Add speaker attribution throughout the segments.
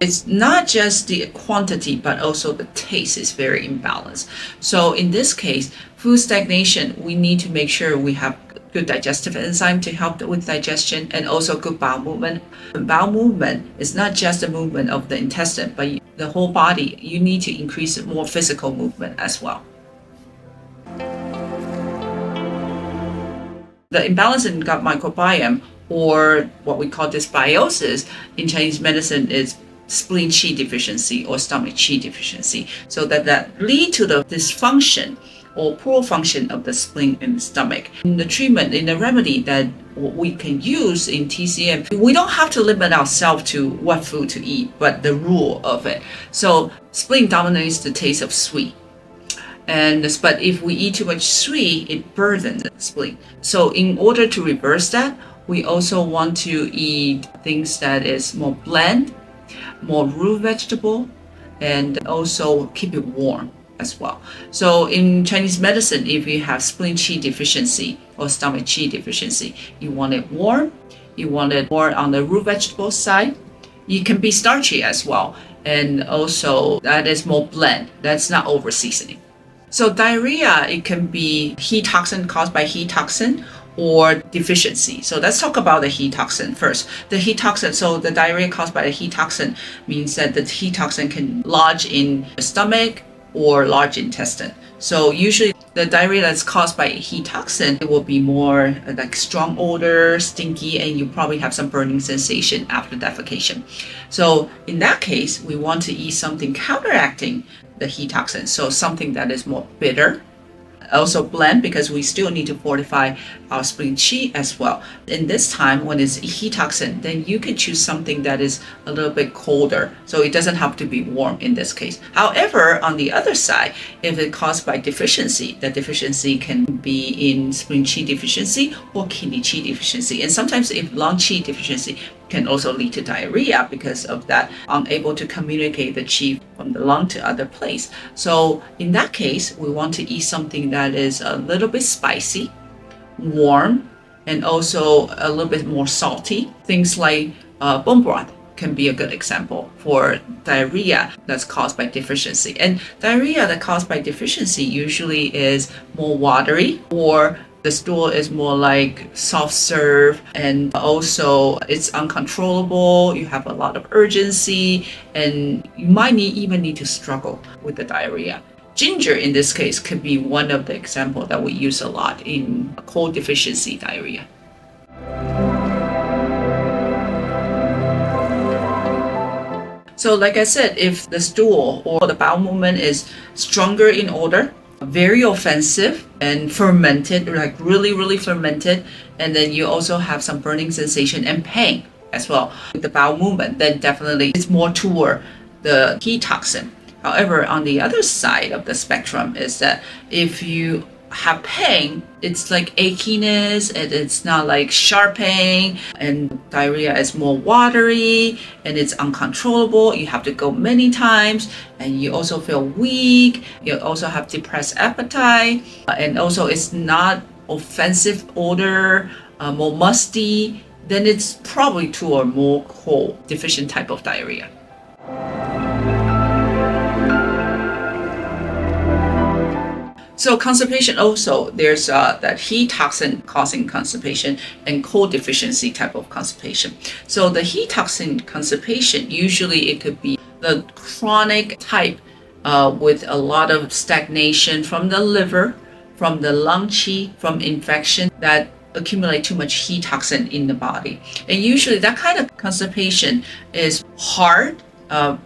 Speaker 1: It's not just the quantity, but also the taste is very imbalanced. So in this case, food stagnation, we need to make sure we have good digestive enzyme to help with digestion, and also good bowel movement. Bowel movement is not just the movement of the intestine, but the whole body. You need to increase more physical movement as well. The imbalance in gut microbiome, or what we call dysbiosis in Chinese medicine, is spleen qi deficiency or stomach qi deficiency. So that lead to the dysfunction or poor function of the spleen and the stomach. In the treatment, in the remedy that we can use in TCM, we don't have to limit ourselves to what food to eat, but the rule of it. So spleen dominates the taste of sweet. But if we eat too much sweet, it burdens the spleen. So in order to reverse that, we also want to eat things that is more bland, more root vegetable, and also keep it warm as well. So in Chinese medicine, if you have spleen qi deficiency or stomach qi deficiency, you want it warm, you want it more on the root vegetable side. It can be starchy as well, and also that is more bland, that's not over seasoning. So diarrhea, it can be heat toxin caused by heat toxin or deficiency. So let's talk about the heat toxin first. The heat toxin, so the diarrhea caused by the heat toxin means that the heat toxin can lodge in the stomach or large intestine. So usually the diarrhea that's caused by heat toxin, it will be more like strong odor, stinky, and you probably have some burning sensation after defecation. So in that case, we want to eat something counteracting the heat toxin. So something that is more bitter, also bland, because we still need to fortify our spleen qi as well. In this time, when it's heat toxin, then you can choose something that is a little bit colder. So it doesn't have to be warm in this case. However, on the other side, if it's caused by deficiency, the deficiency can be in spleen qi deficiency or kidney qi deficiency. And sometimes if lung qi deficiency can also lead to diarrhea because of that, unable to communicate the qi from the lung to other place. So in that case, we want to eat something that is a little bit spicy, warm, and also a little bit more salty. Things like bone broth can be a good example for diarrhea that's caused by deficiency. And diarrhea that's caused by deficiency usually is more watery, or the stool is more like soft serve, and also it's uncontrollable. You have a lot of urgency, and you might even need to struggle with the diarrhea. Ginger in this case could be one of the examples that we use a lot in cold deficiency diarrhea. So like I said, if the stool or the bowel movement is stronger in odor, very offensive and fermented, like really fermented, and then you also have some burning sensation and pain as well with the bowel movement, then definitely it's more toward the heat toxin. However, on the other side of the spectrum is that if you have pain, it's like achiness, and it's not like sharp pain, and diarrhea is more watery and it's uncontrollable. You have to go many times, and you also feel weak. You also have depressed appetite, and also it's not offensive odor, more musty. Then it's probably toward more cold deficient type of diarrhea. So constipation also, there's that heat toxin causing constipation and cold deficiency type of constipation. So the heat toxin constipation, usually it could be the chronic type with a lot of stagnation from the liver, from the lung qi, from infection that accumulate too much heat toxin in the body. And usually that kind of constipation is hard,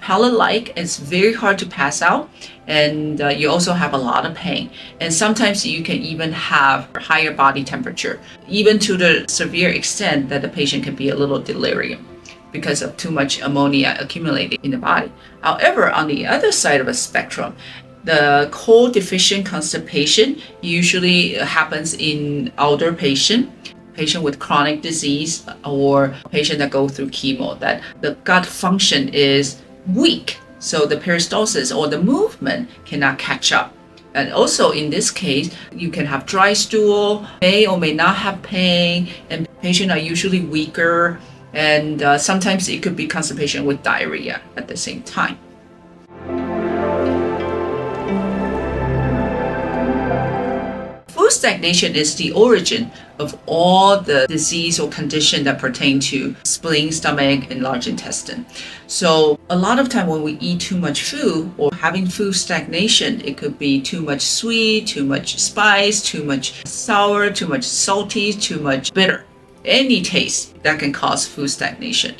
Speaker 1: pellet-like. It's very hard to pass out, and you also have a lot of pain, and sometimes you can even have higher body temperature, even to the severe extent that the patient can be a little delirium because of too much ammonia accumulated in the body. However, on the other side of the spectrum, the cold deficient constipation usually happens in older patient with chronic disease, or patient that go through chemo, that the gut function is weak. So the peristalsis or the movement cannot catch up. And also in this case, you can have dry stool, may or may not have pain, and patients are usually weaker, And sometimes it could be constipation with diarrhea at the same time. Food stagnation is the origin of all the disease or condition that pertain to spleen, stomach, and large intestine. So a lot of time when we eat too much food or having food stagnation, it could be too much sweet, too much spice, too much sour, too much salty, too much bitter. Any taste that can cause food stagnation.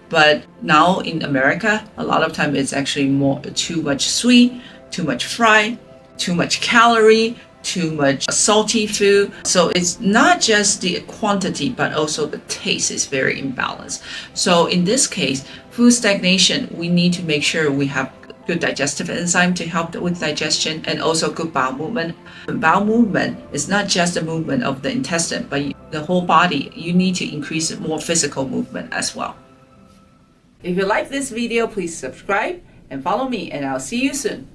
Speaker 1: But now in America, a lot of time it's actually more too much sweet, too much fried, too much calorie, too much salty food. So it's not just the quantity, but also the taste is very imbalanced. So in this case, food stagnation, we need to make sure we have good digestive enzyme to help with digestion, and also good bowel movement. Bowel movement is not just the movement of the intestine, but the whole body. You need to increase more physical movement as well. If you like this video, please subscribe and follow me, and I'll see you soon.